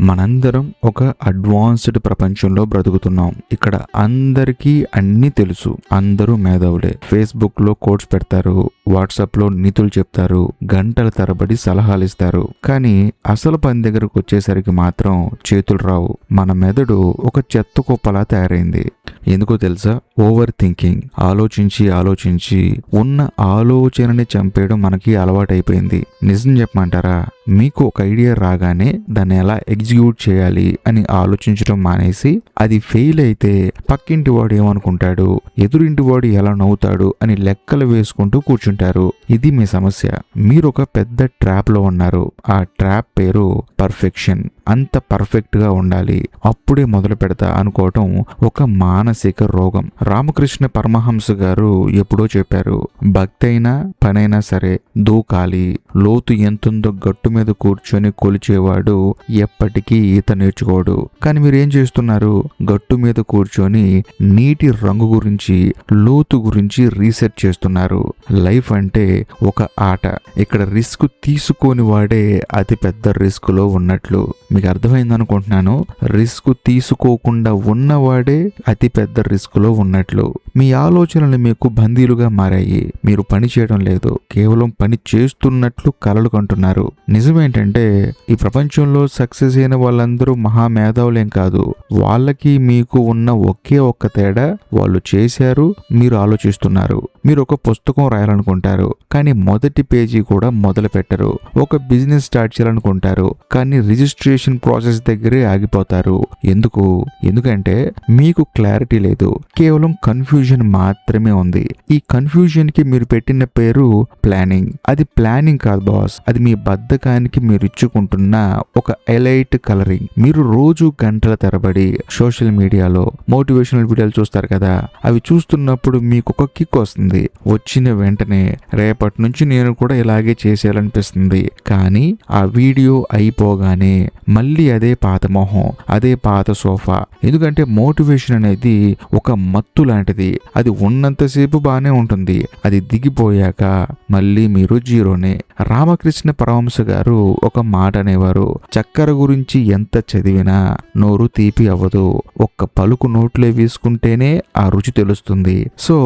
మనందరం ఒక అడ్వాన్స్డ్ ప్రపంచంలో బ్రతుకుతున్నాం. ఇక్కడ అందరికీ అన్నీ తెలుసు, అందరూ మేధావులే. ఫేస్బుక్ లో కోట్స్ పెడతారు, వాట్సాప్ లో నీతులు చెప్తారు, గంటల తరబడి సలహాలు ఇస్తారు. కానీ అసలు పని దగ్గరకు వచ్చేసరికి మాత్రం చేతులు రావు. మన మెదడు ఒక చెత్త కుప్పలా తయారైంది. ఎందుకో తెలుసా? Over thinking. ఆలోచించి ఉన్న ఆలోచనని చంపేయడం మనకి అలవాటైపోయింది. నిజం చెప్పమంటారా, మీకు ఒక ఐడియా రాగానే దాన్ని ఎలా ఎగ్జిక్యూట్ చేయాలి అని ఆలోచించడం మానేసి, అది ఫెయిల్ అయితే పక్కింటి వాడు ఏమనుకుంటాడు, ఎదురింటి వాడు ఎలా నవ్వుతాడు అని లెక్కలు వేసుకుంటూ కూర్చుంటారు. ఇది మీ సమస్య. మీరు ఒక పెద్ద ట్రాప్ లో ఉన్నారు. ఆ ట్రాప్ పేరు పర్ఫెక్షన్. అంత పర్ఫెక్ట్ గా ఉండాలి, అప్పుడే మొదలు పెడతా అనుకోవటం ఒక మానసిక రోగం. రామకృష్ణ పరమహంస గారు ఎప్పుడో చెప్పారు, భక్తి అయినా పనైనా సరే దూకాలి. లోతు ఎంతుందో గట్టు మీద కూర్చొని కొలిచేవాడు ఎప్పటికీ ఈత నేర్చుకోడు. కానీ మీరు ఏం చేస్తున్నారు? గట్టు మీద కూర్చొని నీటి రంగు గురించి, లోతు గురించి రీసెర్చ్ చేస్తున్నారు. లైఫ్ అంటే ఒక ఆట. ఇక్కడ రిస్క్ తీసుకొని వాడే అతి పెద్ద రిస్క్ లో ఉన్నట్లు. మీకు అర్థమైంది అనుకుంటున్నాను. రిస్క్ తీసుకోకుండా ఉన్నవాడే అతి పెద్ద రిస్క్ లో ఉన్నట్లు. మీ ఆలోచనలు మీకు బందీలుగా మారాయి. మీరు పని చేయడం లేదు, కేవలం పని చేస్తున్నట్లు కలలు కంటున్నారు. నిజమేంటంటే ఈ ప్రపంచంలో సక్సెస్ అయిన వాళ్ళందరూ మహామేధావులేం కాదు. వాళ్ళకి మీకు ఉన్న ఒకే ఒక్క తేడా, వాళ్ళు చేశారు, మీరు ఆలోచిస్తున్నారు. మీరు ఒక పుస్తకం రాయాలనుకుంటారు, కానీ మొదటి పేజీ కూడా మొదలు పెట్టరు. ఒక బిజినెస్ స్టార్ట్ చేయాలనుకుంటారు, కానీ రిజిస్ట్రేషన్ ప్రాసెస్ దగ్గరే ఆగిపోతారు. ఎందుకంటే మీకు క్లారిటీ లేదు, కేవలం కన్ఫ్యూజన్ మాత్రమే ఉంది. ఈ కన్ఫ్యూజన్ కి మీరు పెట్టిన పేరు ప్లానింగ్. అది ప్లానింగ్ కాదు బాస్, అది మీ బద్ధకానికి మీరు ఇచ్చుకుంటున్న ఒక ఎలైట్ కలరింగ్. మీరు రోజు గంటల తరబడి సోషల్ మీడియాలో మోటివేషనల్ వీడియోలు చూస్తారు కదా, అవి చూస్తున్నప్పుడు మీకు ఒక కిక్ వస్తుంది. వచ్చిన వెంటనే రేపటి నుంచి నేను కూడా ఇలాగే చేసేయాలనిపిస్తుంది. కానీ ఆ వీడియో అయిపోగానే మళ్ళీ అదే పాత మొహం, అదే పాత సోఫా. ఎందుకంటే మోటివేషన్ అనేది ఒక మత్తు లాంటిది. అది ఉన్నంతసేపు బానే ఉంటుంది, అది దిగిపోయాక మళ్ళీ మీరు జీరోనే. రామకృష్ణ పరమహంస గారు ఒక మాట అనేవారు, చక్కెర గురించి ఎంత చదివినా నోరు తీపి అవ్వదు, ఒక్క పలుకు నోట్లే వేసుకుంటేనే ఆ రుచి తెలుస్తుంది. సో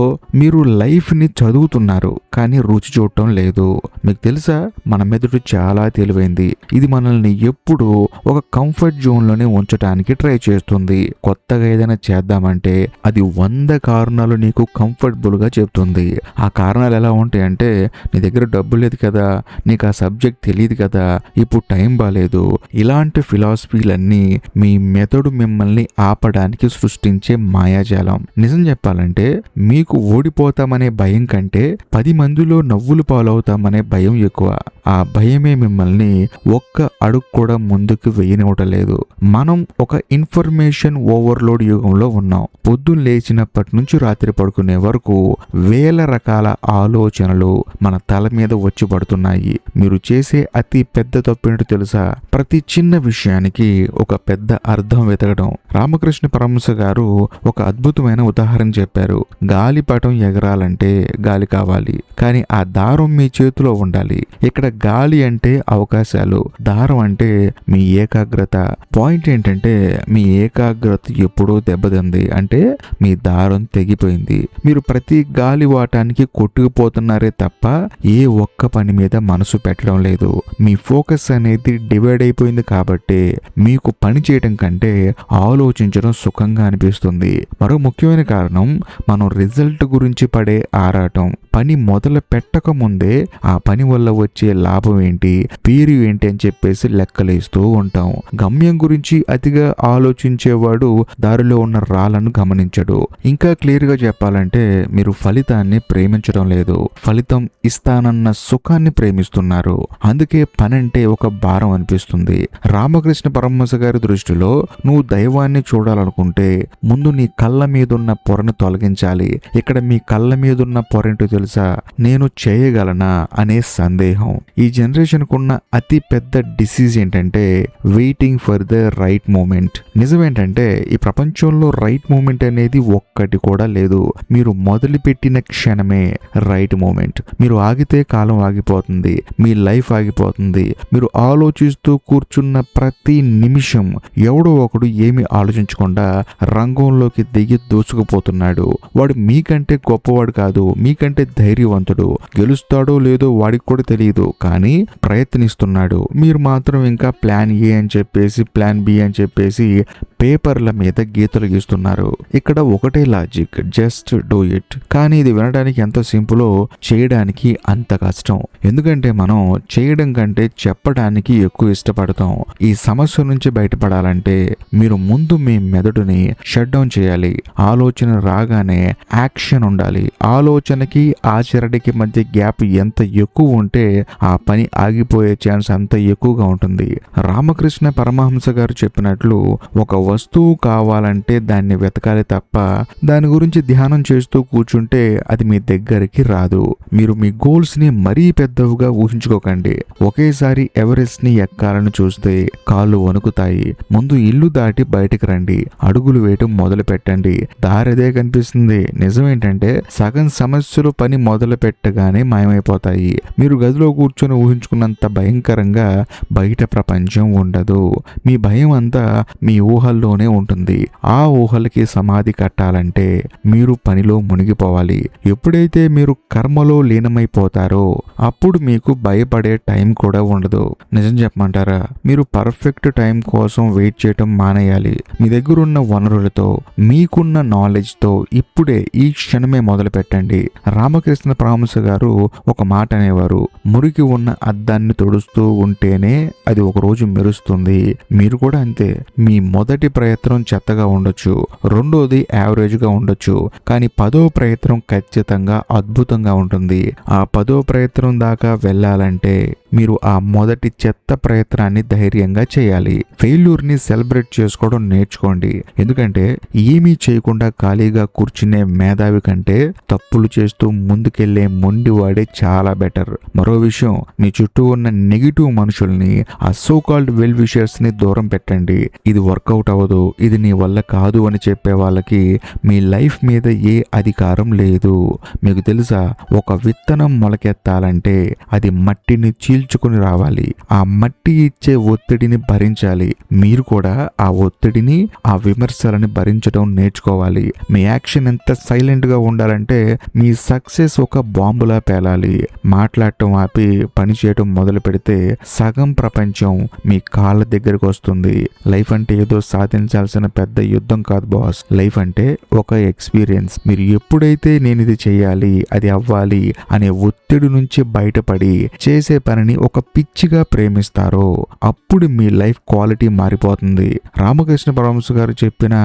మీరు లైఫ్ ని చదువుతున్నారు, కానీ రుచి చూడటం లేదు. మీకు తెలుసా, మన మెదడు చాలా తెలివైంది. ఇది మనల్ని ఎప్పుడు ఒక కంఫర్ట్ జోన్ లోనే ఉంచడానికి ట్రై చేస్తుంది. కొత్తగా ఏదైనా చేద్దామంటే అది 100 కారణాలు నీకు కంఫర్టబుల్ గా చెప్తుంది. ఆ కారణాలు ఎలా ఉంటాయంటే, నీ దగ్గర డబ్బు లేదు కదా, నీకు ఆ సబ్జెక్ట్ తెలియదు కదా, ఇప్పుడు టైం బాలేదు. ఇలాంటి ఫిలాసఫీలన్నీ మీ మెదడు మిమ్మల్ని ఆపడానికి సృష్టించే మాయాజాలం. నిజం చెప్పాలంటే మీకు ఓడిపోతామనే భయం కంటే 10 మందిలో నవ్వులు పాలవుతామనే భయం ఎక్కువ. ఆ భయమే మిమ్మల్ని ఒక్క అడుగు కూడా ముందుకు వేయనివ్వటలేదు. మనం ఒక ఇన్ఫర్మేషన్ ఓవర్లోడ్ యుగంలో ఉన్నాం. పొద్దున్న లేచినప్పటి నుంచి రాత్రి పడుకునే వరకు వేల రకాల ఆలోచనలు మన తల మీద వచ్చి పడుతున్నాయి. మీరు చేసే అతి పెద్ద తప్పేంటో తెలుసా? ప్రతి చిన్న విషయానికి ఒక పెద్ద అర్థం వెతకడం. రామకృష్ణ పరమహంస గారు ఒక అద్భుతమైన ఉదాహరణ చెప్పారు. గాలిపటం ఎగరాలంటే గాలి కావాలి, కానీ ఆ దారం మీ చేతిలో ఉండాలి. ఇక్కడ గాలి అంటే అవకాశాలు, దారం అంటే మీ ఏకాగ్రత. పాయింట్ ఏంటంటే మీ ఏకాగ్రత ఎప్పుడో దెబ్బతింది అంటే మీ దారం తెగిపోయింది. మీరు ప్రతి గాలి వాటానికి కొట్టుకుపోతున్నారే తప్ప ఏ ఒక్క పని మీద మనసు పెట్టడం లేదు. మీ ఫోకస్ అనేది డివైడ్ అయిపోయింది కాబట్టి మీకు పని చేయడం కంటే ఆలోచించడం సుఖంగా అనిపిస్తుంది. మరో ముఖ్యమైన కారణం, మనం రిజల్ట్ గురించి పడే ఆరాటం. పని మొదలు పెట్టక ముందే ఆ పని వల్ల వచ్చే లాభం ఏంటి, పేరు ఏంటి అని చెప్పేసి లెక్కలేస్తూ ఉంటాం. గమ్యం గురించి అతిగా ఆలోచించేవాడు దారిలో ఉన్న రాళ్లను గమనించడు. ఇంకా క్లియర్ గా చెప్పాలంటే మీరు ఫలితాన్ని ప్రేమించడం లేదు, ఫలితం ఇస్తానన్న సుఖాన్ని ప్రేమిస్తున్నారు. అందుకే పని అంటే ఒక భారం అనిపిస్తుంది. రామకృష్ణ పరమహంస గారి దృష్టిలో నువ్వు దైవాన్ని చూడాలనుకుంటే ముందు నీ కళ్ళ మీదున్న పొరను తొలగించాలి. ఇక్కడ మీ కళ్ళ మీదున్న పొరేంటో తెలుసా? నేను చేయగలనా అనే సందేహం. ఈ జనరేషన్ కున్న అతి పెద్ద డిసీజ్ ఏంటంటే waiting for the right moment. నిజమేంటంటే ఈ ప్రపంచంలో రైట్ మూమెంట్ అనేది ఒక్కటి కూడా లేదు, మీరు మొదలుపెట్టిన క్షణమే రైట్ మూమెంట్. మీరు ఆగితే కాలం ఆగిపోతుంది, మీ లైఫ్ ఆగిపోతుంది. మీరు ఆలోచిస్తూ కూర్చున్న ప్రతి నిమిషం ఎవడో ఒకడు ఏమీ ఆలోచించకుండా రంగంలోకి దిగి దూసుకుపోతున్నాడు. వాడు మీకంటే గొప్పవాడు కాదు, మీకంటే ధైర్యవంతుడు. గెలుస్తాడో లేదో వాడికి కూడా తెలియదు, కానీ ప్రయత్నిస్తున్నాడు. మీరు మాత్రం ఇంకా ప్లాన్ ఏ అని చెప్పేసి, ప్లాన్ బి అని చెప్పేసి పేపర్ల మీద గీతలు గీస్తున్నారు. ఇక్కడ ఒకటే లాజిక్, జస్ట్ డూ ఇట్. కానీ ఇది వినడానికి ఎంత సింపులో చేయడానికి అంత కష్టం. ఎందుకంటే మనం చేయడం కంటే చెప్పడానికి ఎక్కువ ఇష్టపడతాం. ఈ సమస్య నుంచి బయటపడాలంటే మీరు ముందు మీ మెదడుని షట్ డౌన్ చేయాలి. ఆలోచన రాగానే యాక్షన్ ఉండాలి. ఆలోచనకి ఆచరణకి మధ్య గ్యాప్ ఎంత ఎక్కువ ఉంటే ఆ పని ఆగిపోయే ఛాన్స్ అంత ఎక్కువగా ఉంటుంది. రామకృష్ణ పరమహంస గారు చెప్పినట్లు, ఒక వస్తువు కావాలంటే దాన్ని వెతకాలి తప్ప దాని గురించి ధ్యానం చేస్తూ కూర్చుంటే అది మీ దగ్గరికి రాదు. మీరు మీ గోల్స్ ని మరీ పెద్దవిగా ఊహించుకోకండి. ఒకేసారి ఎవరెస్ట్ ని ఎక్కాలని చూస్తే కాళ్ళు వణుకుతాయి. ముందు ఇల్లు దాటి బయటికి రండి, అడుగులు వేయటం మొదలు పెట్టండి. దారిదే కనిపిస్తుంది. నిజమేంటంటే సగం సమస్యలు పని మొదలు పెట్టగానే మాయమైపోతాయి. మీరు గదిలో కూర్చొని ఊహించుకున్నంత భయంకరంగా బయట ప్రపంచం ఉండదు. మీ భయం అంతా మీ ఊహల్లోనే ఉంటుంది. ఆ ఊహలకి సమాధి కట్టాలంటే మీరు పనిలో మునిగిపోవాలి. ఎప్పుడైతే మీరు కర్మలో లీనమైపోతారో అప్పుడు మీకు భయపడే టైం కూడా ఉండదు. నిజం చెప్పమంటారా, మీరు పర్ఫెక్ట్ టైం కోసం వెయిట్ చేయటం మానేయాలి. మీ దగ్గర ఉన్న వనరులతో, మీకున్న నాలెడ్జ్ తో ఇప్పుడే ఈ క్షణమే మొదలు పెట్టండి. రామకృష్ణ పరమహంస గారు ఒక మాట అనేవారు, మురికి ఉన్న అద్దాన్ని తుడుస్తూ ఉంటేనే అది ఒక రోజు మెరుస్తుంది. మీరు కూడా అంతే. మీ మొదటి ప్రయత్నం చెత్తగా ఉండొచ్చు, రెండోది యావరేజ్ గా ఉండొచ్చు, కానీ 10వ ప్రయత్నం ఖచ్చితంగా అద్భుతంగా ఉంటుంది. ఆ 10వ ప్రయత్నం దాకా వెళ్ళాలంటే మీరు ఆ మొదటి చెత్త ప్రయత్నాన్ని ధైర్యంగా చేయాలి. ఫెయిల్యూర్ ని సెలబ్రేట్ చేసుకోవడం నేర్చుకోండి. ఎందుకంటే ఏమీ చేయకుండా ఖాళీగా కూర్చునే మేధావి కంటే తప్పులు చేస్తూ ముందుకెళ్లే మొండివాడే చాలా బెటర్. మరో విషయం, మీ చుట్టూ ఉన్న నెగిటివ్ మనుషుల్ని, ఆ సో కాల్డ్ వెల్ విషర్స్ ని దూరం పెట్టండి. ఇది వర్కౌట్ అవ్వదు, ఇది నీ వల్ల కాదు అని చెప్పే వాళ్ళకి మీ లైఫ్ మీద ఏ అధికారం లేదు. మీకు తెలుసా, ఒక విత్తనం మొలకెత్తాలంటే అది మట్టిని చీల్చుకుని రావాలి. ఆ మట్టి ఇచ్చే ఒత్తిడిని భరించాలి. మీరు కూడా ఆ ఒత్తిడిని, ఆ విమర్శలని భరించడం నేర్చుకోవాలి. మీ యాక్షన్ ఎంత సైలెంట్ గా ఉండాలంటే మీ సక్సెస్ ఒక బాంబులా పేలాలి. మాట్లాడటం ఆపి పని చేయటం మొదలు పెడితే సగం ప్రపంచం మీ కాళ్ళ దగ్గరకు వస్తుంది. లైఫ్ అంటే ఏదో సాధించాల్సిన పెద్ద యుద్ధం కాదు బాస్. లైఫ్ అంటే ఒక ఎక్స్పీరియన్స్. మీరు ఎప్పుడైతే నేను ఇది చేయాలి, అది అవ్వాలి అనే ఒత్తిడి నుంచి బయటపడి చేసే పనిని ఒక పిచ్చిగా ప్రేమిస్తారో అప్పుడు మీ లైఫ్ క్వాలిటీ మారిపోతుంది. రామకృష్ణ పరమహంస గారు చెప్పిన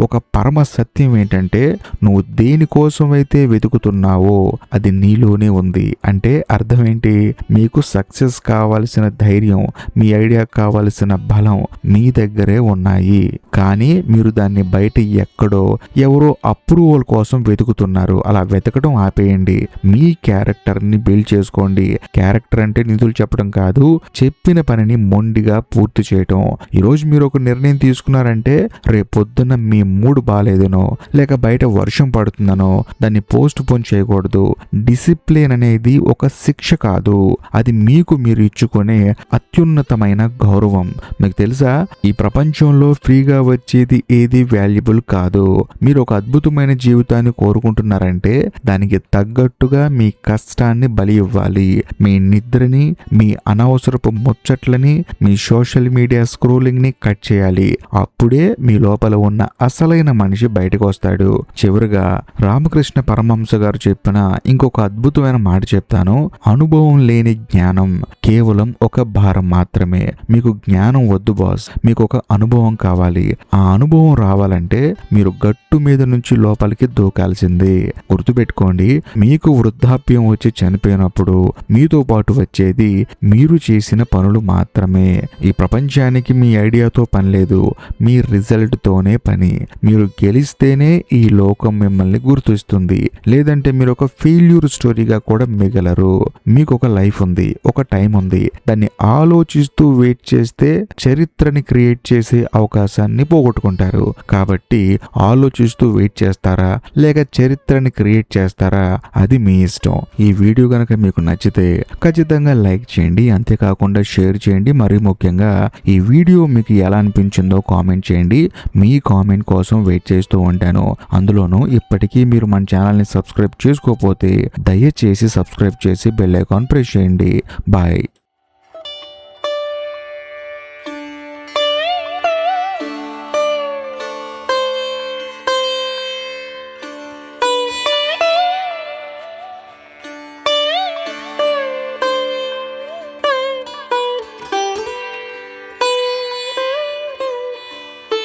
ఒక పరమ సత్యం ఏంటంటే, నువ్వు దేనికోసం అయితే వెతుకుతున్నావో అది నీలోనే ఉంది. అంటే అర్థం ఏంటి? మీకు సక్సెస్ కావాల్సిన ధైర్యం, మీ ఐడియా కావాల్సిన బలం మీ దగ్గరే ఉన్నాయి. కానీ మీరు దాన్ని బయట ఎక్కడో ఎవరో అప్రూవల్ కోసం వెతుకుతున్నారు. అలా వెతకడం ఆపేయండి. మీ క్యారెక్టర్ ని బిల్డ్ చేసుకోండి. క్యారెక్టర్ అంటే నిధులు చెప్పడం కాదు, చెప్పిన పనిని మొండిగా పూర్తి చేయటం. ఈరోజు మీరు ఒక నిర్ణయం తీసుకున్నారంటే రేపు పొద్దున్న మీ మూడ్ బాగాలేదనో లేక బయట వర్షం పడుతుందనో దాన్ని పోస్ట్ పోన్ చేయకూడదు. డిసిప్లిన్ అనేది ఒక శిక్ష కాదు, అది మీకు మీరు ఇచ్చుకునే అత్యున్నతమైన గౌరవం. మీకు తెలుసా, ఈ ప్రపంచంలో ఫ్రీగా వచ్చేది ఏది వాల్యుబుల్ కాదు. మీరు ఒక అద్భుతమైన జీవితాన్ని కోరుకుంటున్నారంటే దానికి తగ్గట్టుగా మీ కష్టాన్ని బలి ఇవ్వాలి. మీ నిద్రని, మీ అనవసరపు ముచ్చట్లని, మీ సోషల్ మీడియా స్క్రోలింగ్ ని కట్ చేయాలి. అప్పుడే మీ లోపల ఉన్న అసలైన మనిషి బయటకు వస్తాడు. చివరిగా రామకృష్ణ పరమహంస గారు చెప్పిన ఇంకొక అద్భుతమైన మాట చెప్తాను. అనుభవం లేని జ్ఞానం కేవలం ఒక భారం మాత్రమే. మీకు జ్ఞానం వద్దు బాస్, మీకు ఒక అనుభవం కావాలి. ఆ అనుభవం రావాలంటే మీరు గట్టు మీద నుంచి లోపలికి దూకాల్సిందే. గుర్తుపెట్టుకోండి, మీకు వృద్ధాప్యం వచ్చి చనిపోయినప్పుడు మీతో పాటు వచ్చేది మీరు చేసిన పనులు మాత్రమే. ఈ ప్రపంచానికి మీ ఐడియాతో పని లేదు, మీ రిజల్ట్ తోనే పని. మీరు గెలిస్తేనే ఈ లోకం మిమ్మల్ని గుర్తిస్తుంది, లేదంటే మీరు ఒక ఫెయిల్యూర్ స్టోరీగా కూడా మిగలరు. మీకు ఒక లైఫ్ ఉంది, ఒక టైం ఉంది. దాన్ని ఆలోచిస్తూ వెయిట్ చేస్తే చరిత్రని క్రియేట్ చేసే అవకాశాన్ని జీవితాన్ని పోగొట్టుకుంటారు. కాబట్టి ఆలోచిస్తూ వెయిట్ చేస్తారా లేక చరిత్రని క్రియేట్ చేస్తారా అది మీ ఇష్టం. ఈ వీడియో కనుక మీకు నచ్చితే ఖచ్చితంగా లైక్ చేయండి, అంతేకాకుండా షేర్ చేయండి. మరీ ముఖ్యంగా ఈ వీడియో మీకు ఎలా అనిపించిందో కామెంట్ చేయండి. మీ కామెంట్ కోసం వెయిట్ చేస్తూ ఉంటాను. అందులోనూ ఇప్పటికీ మీరు మన ఛానల్ని సబ్స్క్రైబ్ చేసుకోకపోతే దయచేసి సబ్స్క్రైబ్ చేసి బెల్ ఐకాన్ ప్రెస్ చేయండి. బాయ్.